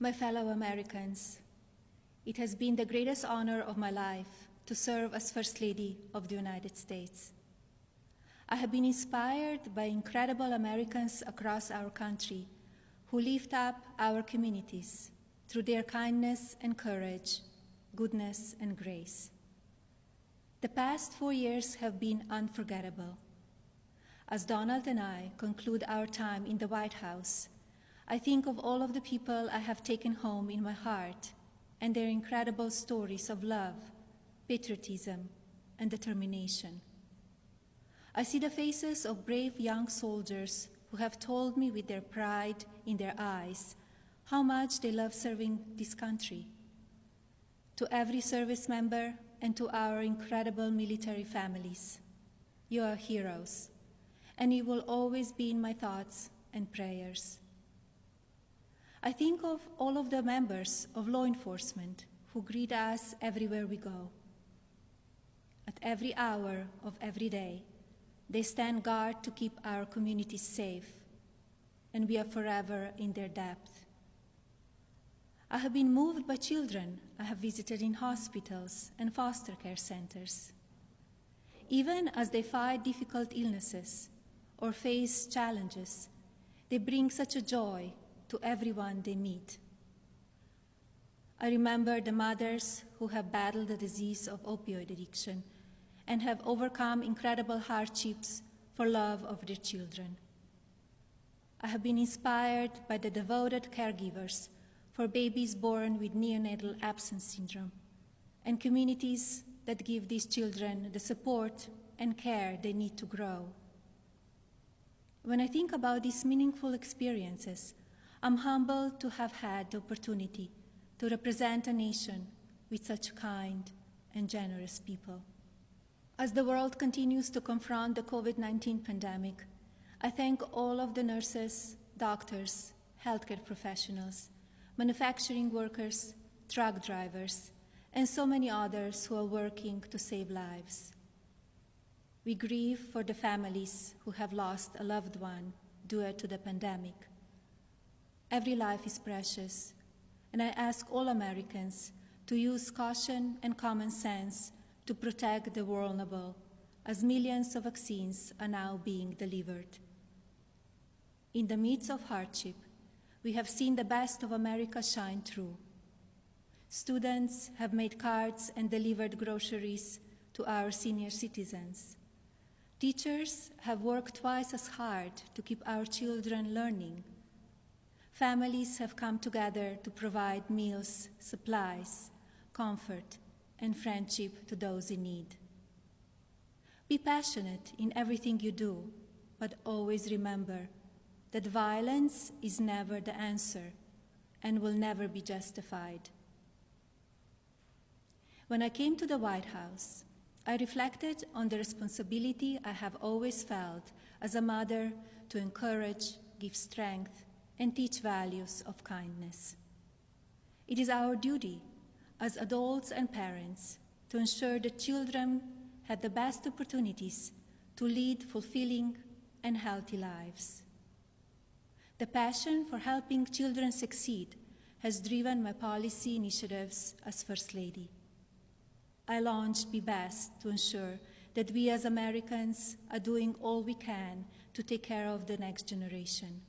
My fellow Americans, it has been the greatest honor of my life to serve as First Lady of the United States. I have been inspired by incredible Americans across our country who lift up our communities through their kindness and courage, goodness and grace. The past 4 years have been unforgettable. As Donald and I conclude our time in the White House, I think of all of the people I have taken home in my heart and their incredible stories of love, patriotism, and determination. I see the faces of brave young soldiers who have told me with their pride in their eyes how much they love serving this country. To every service member and to our incredible military families, you are heroes, and you will always be in my thoughts and prayers. I think of all of the members of law enforcement who greet us everywhere we go. At every hour of every day, they stand guard to keep our communities safe, and we are forever in their debt. I have been moved by children I have visited in hospitals and foster care centers. Even as they fight difficult illnesses or face challenges, they bring such a joy to everyone they meet. I remember the mothers who have battled the disease of opioid addiction and have overcome incredible hardships for love of their children. I have been inspired by the devoted caregivers for babies born with neonatal absence syndrome and communities that give these children the support and care they need to grow. When I think about these meaningful experiences, I'm humbled to have had the opportunity to represent a nation with such kind and generous people. As the world continues to confront the COVID-19 pandemic, I thank all of the nurses, doctors, healthcare professionals, manufacturing workers, truck drivers, and so many others who are working to save lives. We grieve for the families who have lost a loved one due to the pandemic. Every life is precious, and I ask all Americans to use caution and common sense to protect the vulnerable, as millions of vaccines are now being delivered. In the midst of hardship, we have seen the best of America shine through. Students have made cards and delivered groceries to our senior citizens. Teachers have worked twice as hard to keep our children learning. Families have come together to provide meals, supplies, comfort, and friendship to those in need. Be passionate in everything you do, but always remember that violence is never the answer and will never be justified. When I came to the White House, I reflected on the responsibility I have always felt as a mother to encourage, give strength, and teach values of kindness. It is our duty as adults and parents to ensure that children have the best opportunities to lead fulfilling and healthy lives. The passion for helping children succeed has driven my policy initiatives as First Lady. I launched Be Best to ensure that we as Americans are doing all we can to take care of the next generation.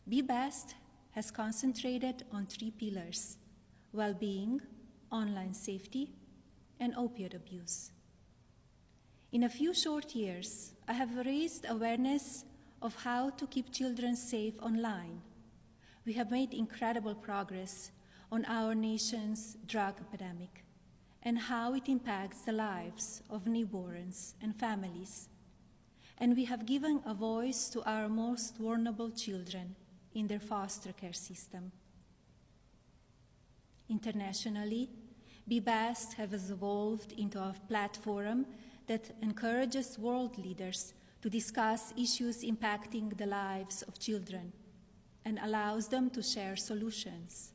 Be Best has concentrated on 3 pillars: well-being, online safety, and opioid abuse. In a few short years, I have raised awareness of how to keep children safe online. We have made incredible progress on our nation's drug epidemic and how it impacts the lives of newborns and families. And we have given a voice to our most vulnerable children in their foster care system. Internationally, Be Best has evolved into a platform that encourages world leaders to discuss issues impacting the lives of children and allows them to share solutions.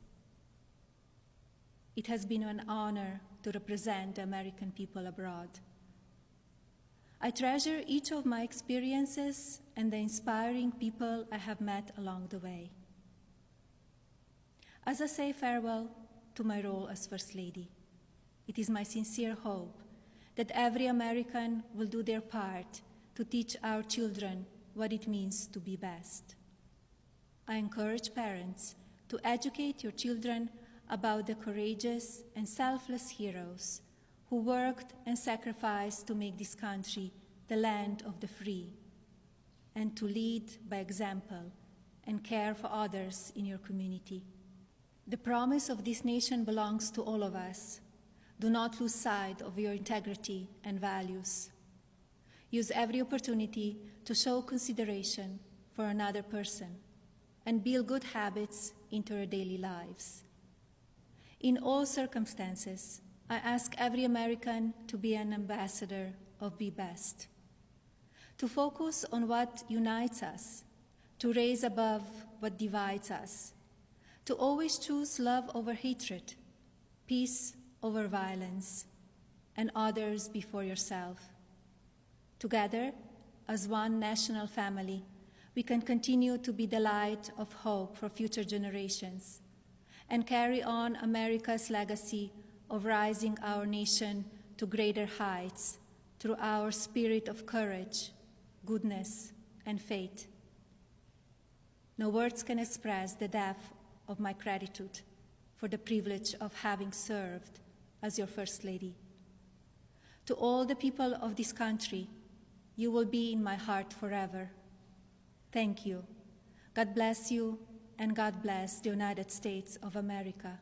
It has been an honor to represent the American people abroad. I treasure each of my experiences and the inspiring people I have met along the way. As I say farewell to my role as First Lady, it is my sincere hope that every American will do their part to teach our children what it means to be best. I encourage parents to educate your children about the courageous and selfless heroes who worked and sacrificed to make this country the land of the free, and to lead by example and care for others in your community. The promise of this nation belongs to all of us. Do not lose sight of your integrity and values. Use every opportunity to show consideration for another person and build good habits into your daily lives. In all circumstances, I ask every American to be an ambassador of Be Best, to focus on what unites us, to raise above what divides us, to always choose love over hatred, peace over violence, and others before yourself. Together, as one national family, we can continue to be the light of hope for future generations and carry on America's legacy of rising our nation to greater heights through our spirit of courage, goodness, and faith. No words can express the depth of my gratitude for the privilege of having served as your First Lady. To all the people of this country, you will be in my heart forever. Thank you. God bless you, and God bless the United States of America.